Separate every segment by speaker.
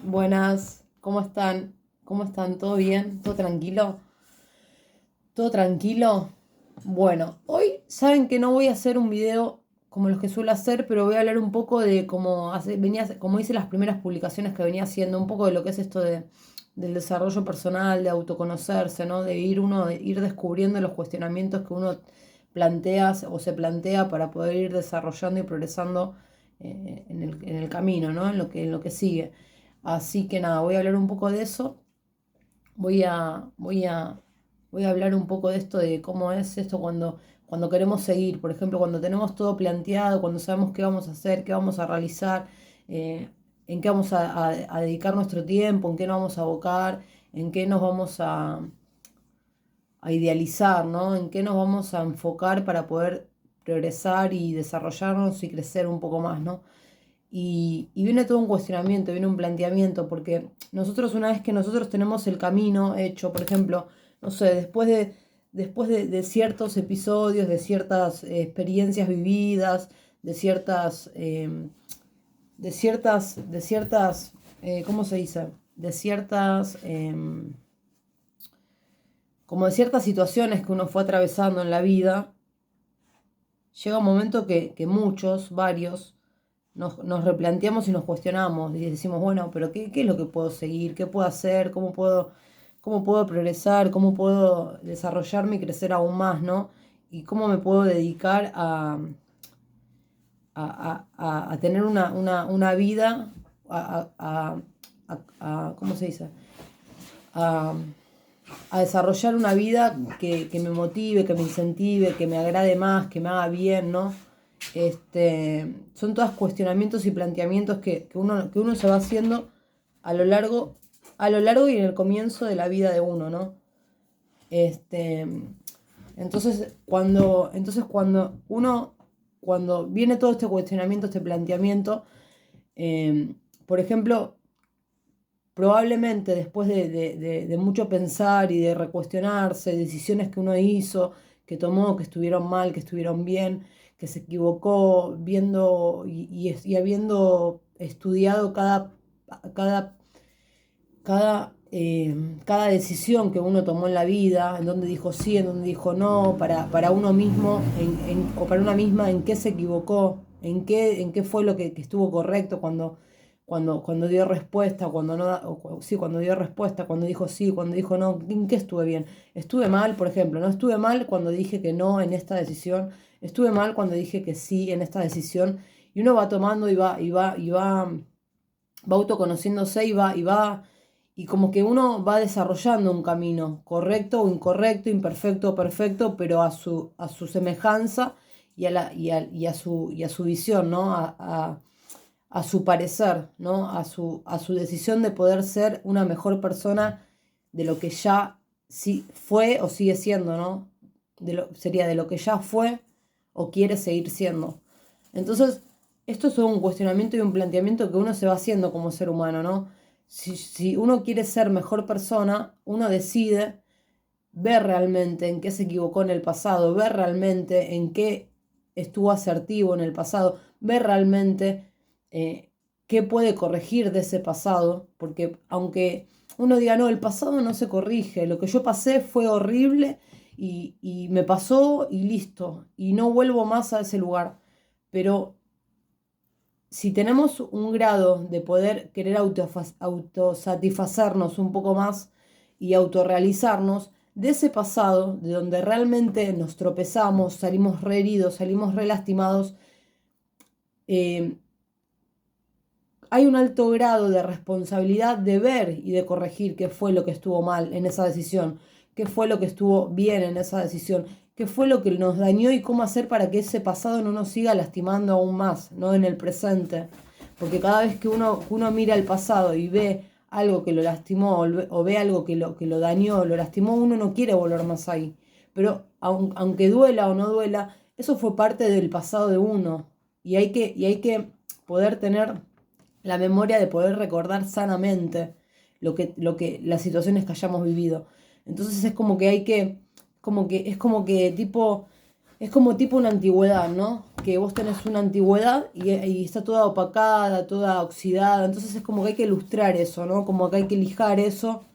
Speaker 1: Buenas, ¿cómo están? ¿Cómo están? ¿Todo bien? ¿Todo tranquilo? ¿Todo tranquilo? Bueno, hoy saben que no voy a hacer un video como los que suelo hacer, pero voy a hablar un poco de cómo hice las primeras publicaciones que venía haciendo, un poco de lo que es esto del desarrollo personal, de autoconocerse, ¿no? De ir descubriendo los cuestionamientos que uno plantea o se plantea para poder ir desarrollando y progresando en el camino, ¿no? En lo que sigue. Así que nada, voy a hablar un poco de eso. Voy a, voy a, voy a hablar un poco de esto, de cómo es esto cuando queremos seguir. Por ejemplo, cuando tenemos todo planteado, cuando sabemos qué vamos a hacer, qué vamos a realizar, eh, en qué vamos a dedicar nuestro tiempo, en qué nos vamos a abocar, en qué nos vamos a idealizar, ¿no? En qué nos vamos a enfocar para poder progresar y desarrollarnos y crecer un poco más, ¿no? Y viene todo un cuestionamiento, viene un planteamiento, porque nosotros una vez que nosotros tenemos el camino hecho, por ejemplo, no sé, después de ciertos episodios, de ciertas experiencias vividas, de ciertas, ¿cómo se dice? De ciertas, como de ciertas situaciones que uno fue atravesando en la vida, llega un momento que muchos, varios, nos replanteamos y nos cuestionamos y decimos, bueno, pero ¿qué es lo que puedo seguir? ¿Qué puedo hacer? ¿Cómo puedo progresar? ¿Cómo puedo desarrollarme y crecer aún más, ¿no? ¿Y cómo me puedo dedicar a tener una vida, ¿cómo se dice? A, a desarrollar una vida que me motive, que me incentive, que me agrade más, que me haga bien, ¿no? Son todos cuestionamientos y planteamientos que uno se va haciendo a lo largo, a lo largo y en el comienzo de la vida de uno, ¿no? Este, cuando viene todo este cuestionamiento, este planteamiento, por ejemplo, probablemente después de mucho pensar y de recuestionarse, decisiones que uno hizo, que tomó, que estuvieron mal, que estuvieron bien, que se equivocó, viendo y habiendo estudiado cada, cada decisión que uno tomó en la vida, en donde dijo sí, en donde dijo no, para uno mismo o para una misma, en qué se equivocó, en qué fue lo que estuvo correcto cuando dio respuesta, cuando no, sí, cuando dio respuesta, cuando dijo sí, cuando dijo no, ¿en qué estuve bien? Estuve mal, por ejemplo, no estuve mal cuando dije que no en esta decisión, estuve mal cuando dije que sí en esta decisión, y uno va tomando va autoconociéndose y como que uno va desarrollando un camino correcto o incorrecto, imperfecto o perfecto, pero a su semejanza y a su visión, ¿no? A su parecer, ¿no? A su decisión de poder ser una mejor persona de lo que ya sí fue o sigue siendo, ¿no? Sería de lo que ya fue o quiere seguir siendo. Entonces, esto es un cuestionamiento y un planteamiento que uno se va haciendo como ser humano, ¿no? Si uno quiere ser mejor persona, uno decide ver realmente en qué se equivocó en el pasado, ver realmente en qué estuvo asertivo en el pasado, ver realmente eh, qué puede corregir de ese pasado, porque aunque uno diga, no, el pasado no se corrige, lo que yo pasé fue horrible y me pasó y listo, y no vuelvo más a ese lugar, pero si tenemos un grado de poder querer autosatisfacernos un poco más y autorrealizarnos de ese pasado, de donde realmente nos tropezamos, salimos re heridos, salimos re lastimados, eh, hay un alto grado de responsabilidad de ver y de corregir qué fue lo que estuvo mal en esa decisión, qué fue lo que estuvo bien en esa decisión, qué fue lo que nos dañó y cómo hacer para que ese pasado no nos siga lastimando aún más, ¿no? En el presente. Porque cada vez que uno mira el pasado y ve algo que lo lastimó o ve algo que lo dañó, lo lastimó, uno no quiere volver más ahí. Pero aunque duela o no duela, eso fue parte del pasado de uno. Y hay que poder tener la memoria de poder recordar sanamente las situaciones que hayamos vivido. Entonces es como que es como que tipo, es como tipo una antigüedad, ¿no? Que vos tenés una antigüedad y está toda opacada, toda oxidada, entonces es como que hay que ilustrar eso, ¿no? Como que hay que lijar eso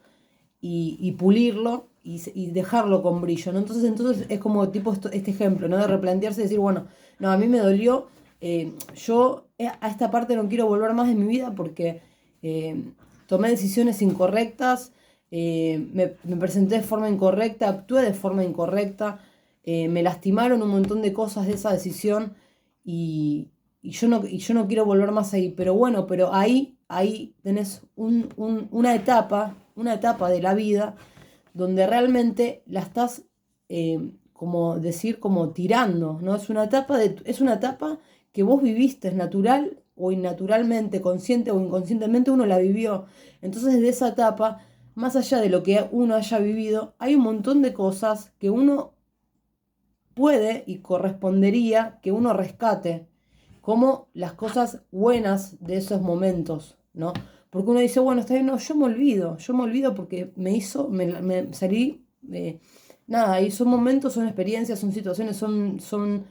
Speaker 1: y pulirlo y dejarlo con brillo, ¿no? Entonces es como tipo este ejemplo, ¿no? De replantearse y decir, bueno, no, a mí me dolió, yo a esta parte no quiero volver más de mi vida porque eh, tomé decisiones incorrectas, me presenté de forma incorrecta, actué de forma incorrecta, me lastimaron un montón de cosas de esa decisión y, y yo no quiero volver más ahí. Pero bueno, pero ahí tenés una etapa de la vida donde realmente la estás, como decir, como tirando, ¿no? Es una etapa que vos viviste, es natural o innaturalmente, consciente o inconscientemente uno la vivió. Entonces de esa etapa, más allá de lo que uno haya vivido, hay un montón de cosas que uno puede y correspondería que uno rescate, como las cosas buenas de esos momentos, ¿no? Porque uno dice, bueno, está bien, no, yo me olvido porque me salí, nada, y son momentos, son experiencias, son situaciones, son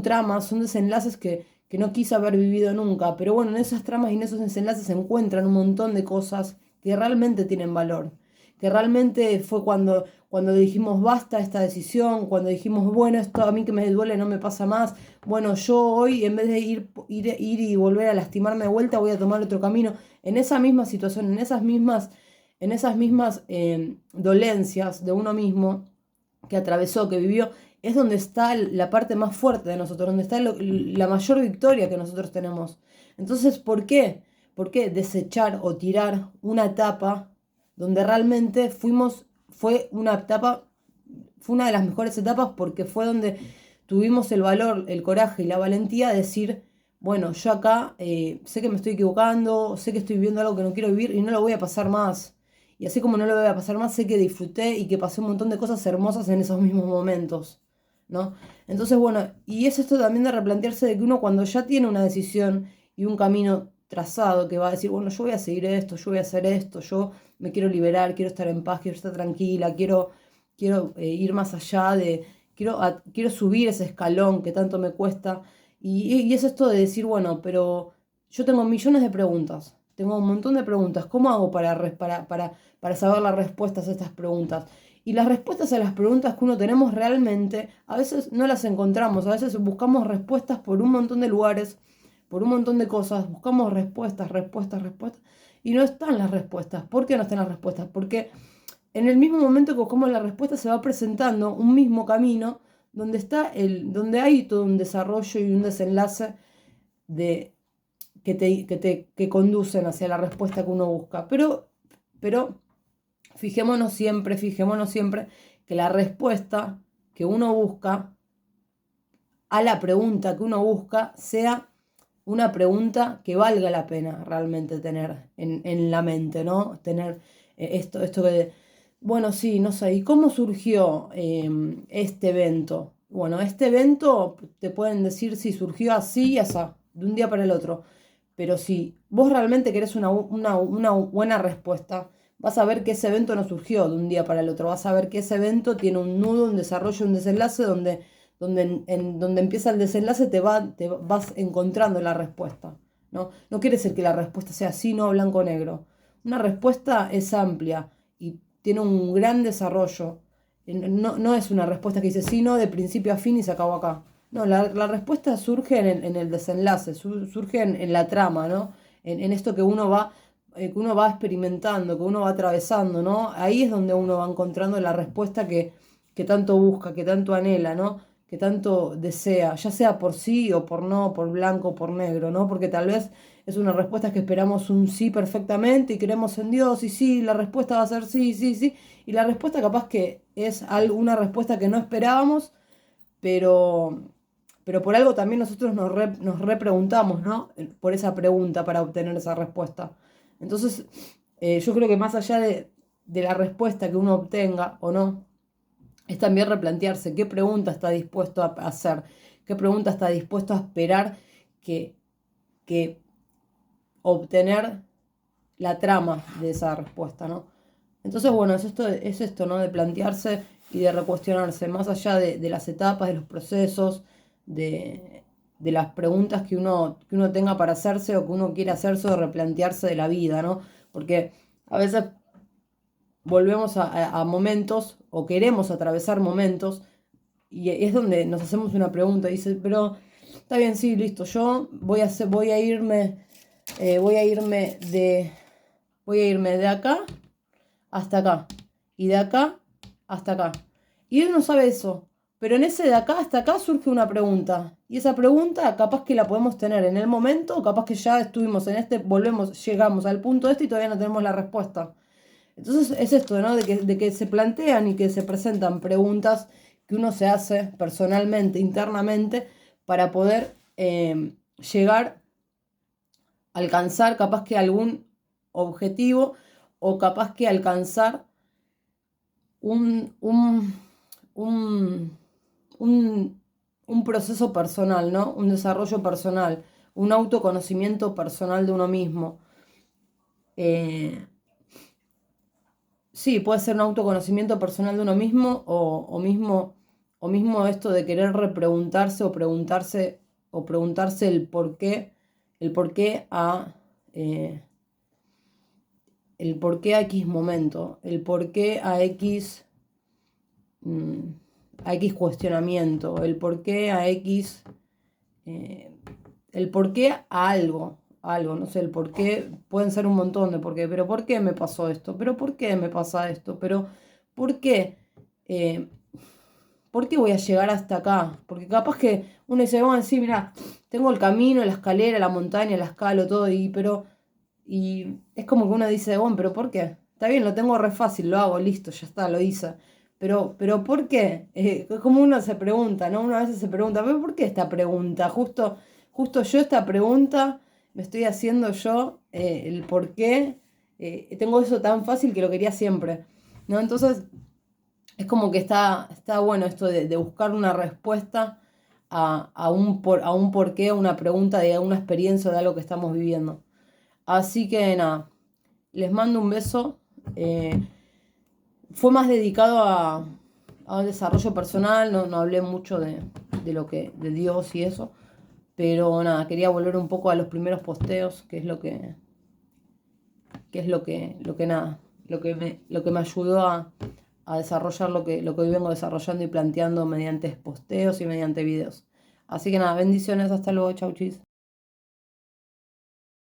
Speaker 1: tramas, son desenlaces que no quise haber vivido nunca, pero bueno, en esas tramas y en esos desenlaces se encuentran un montón de cosas que realmente tienen valor, que realmente fue cuando dijimos basta esta decisión, cuando dijimos, bueno, esto a mí que me duele no me pasa más, bueno, yo hoy en vez de ir y volver a lastimarme de vuelta, voy a tomar otro camino. En esa misma situación, en esas mismas dolencias de uno mismo que atravesó, que vivió, es donde está la parte más fuerte de nosotros, donde está la mayor victoria que nosotros tenemos. Entonces, ¿por qué? ¿Por qué desechar o tirar una etapa donde realmente fue una de las mejores etapas porque fue donde tuvimos el valor, el coraje y la valentía de decir, bueno, yo acá sé que me estoy equivocando, sé que estoy viviendo algo que no quiero vivir y no lo voy a pasar más. Y así como no lo voy a pasar más, sé que disfruté y que pasé un montón de cosas hermosas en esos mismos momentos, ¿no? Entonces, bueno, y es esto también de replantearse de que uno cuando ya tiene una decisión y un camino trazado que va a decir, bueno, yo voy a seguir esto, yo voy a hacer esto, yo me quiero liberar, quiero estar en paz, quiero estar tranquila, quiero ir más allá quiero subir ese escalón que tanto me cuesta. Y es esto de decir, bueno, pero yo tengo millones de preguntas, tengo un montón de preguntas. ¿Cómo hago para saber las respuestas a estas preguntas? Y las respuestas a las preguntas que uno tenemos realmente, a veces no las encontramos, a veces buscamos respuestas por un montón de lugares, por un montón de cosas, buscamos respuestas, respuestas, respuestas, y no están las respuestas. ¿Por qué no están las respuestas? Porque en el mismo momento que buscamos la respuesta se va presentando un mismo camino donde hay todo un desarrollo y un desenlace de, que conducen hacia la respuesta que uno busca. Pero fijémonos siempre que la respuesta que uno busca a la pregunta que uno busca sea una pregunta que valga la pena realmente tener en la mente, ¿no? Tener esto que, bueno, sí, no sé, ¿y cómo surgió este evento? Bueno, este evento te pueden decir si surgió así y así, de un día para el otro. Pero si vos realmente querés una buena respuesta, vas a ver que ese evento no surgió de un día para el otro. Vas a ver que ese evento tiene un nudo, un desarrollo, un desenlace donde empieza el desenlace te vas encontrando la respuesta, ¿no? No quiere decir que la respuesta sea sí, no, blanco, negro. Una respuesta es amplia y tiene un gran desarrollo. No es una respuesta que dice sí, no, de principio a fin y se acabó acá. No, la respuesta surge en el desenlace, surge en la trama, ¿no? En esto que uno va experimentando, que uno va atravesando, ¿no? Ahí es donde uno va encontrando la respuesta que tanto busca, que tanto anhela, ¿no? Que tanto desea, ya sea por sí o por no, por blanco o por negro, ¿no? Porque tal vez es una respuesta que esperamos un sí perfectamente y creemos en Dios y sí, la respuesta va a ser sí, sí, sí. Y la respuesta capaz que es una respuesta que no esperábamos, pero, pero por algo también nosotros nos repreguntamos, ¿no? Por esa pregunta para obtener esa respuesta. Entonces, yo creo que más allá de la respuesta que uno obtenga o no, es también replantearse qué pregunta está dispuesto a hacer, qué pregunta está dispuesto a esperar que, que obtener la trama de esa respuesta, ¿no? Entonces, bueno, es esto, ¿no? De plantearse y de recuestionarse, más allá de las etapas, de los procesos, de las preguntas que uno tenga para hacerse o que uno quiera hacerse o replantearse de la vida, ¿no? Porque a veces volvemos a momentos o queremos atravesar momentos y es donde nos hacemos una pregunta, dice, pero está bien, sí, listo, yo voy a irme, voy a irme de acá hasta acá y de acá hasta acá. Y uno no sabe eso, pero en ese de acá hasta acá surge una pregunta. Y esa pregunta capaz que la podemos tener en el momento, o capaz que ya estuvimos en llegamos al punto este y todavía no tenemos la respuesta. Entonces es esto, ¿no? De que se plantean y que se presentan preguntas que uno se hace personalmente, internamente, para poder llegar a alcanzar capaz que algún objetivo o capaz que alcanzar un, un, un, un proceso personal, ¿no? Un desarrollo personal, un autoconocimiento personal de uno mismo. Sí, puede ser un autoconocimiento personal de uno mismo o mismo esto de querer repreguntarse o preguntarse el eh, por qué a X momento, el por qué mm, a X cuestionamiento, el por qué a X, eh, el por qué a algo, no sé, el por qué, pueden ser un montón de por qué, pero ¿por qué me pasó esto? ¿Pero por qué me pasa esto? ¿Pero por qué? Eh, ¿Por qué voy a llegar hasta acá? Porque capaz que uno dice, bueno, sí, mira, tengo el camino, la escalera, la montaña, la escalo, todo, y es como que uno dice, bueno, pero ¿por qué? Está bien, lo tengo re fácil, lo hago, listo, ya está, lo hice. Pero ¿por qué? Es como uno se pregunta, ¿no? Uno a veces se pregunta, ¿pero por qué esta pregunta? Justo yo esta pregunta me estoy haciendo yo, el por qué tengo eso tan fácil que lo quería siempre, ¿no? Entonces es como que está bueno esto de buscar una respuesta a un porqué, a una pregunta de alguna experiencia de algo que estamos viviendo. Así que nada, les mando un beso. Fue más dedicado a un desarrollo personal, no hablé mucho de Dios y eso, pero nada, quería volver un poco a los primeros posteos, que es lo que nada, lo que me ayudó a desarrollar lo que hoy vengo desarrollando y planteando mediante posteos y mediante videos. Así que nada, bendiciones, hasta luego, chau chis.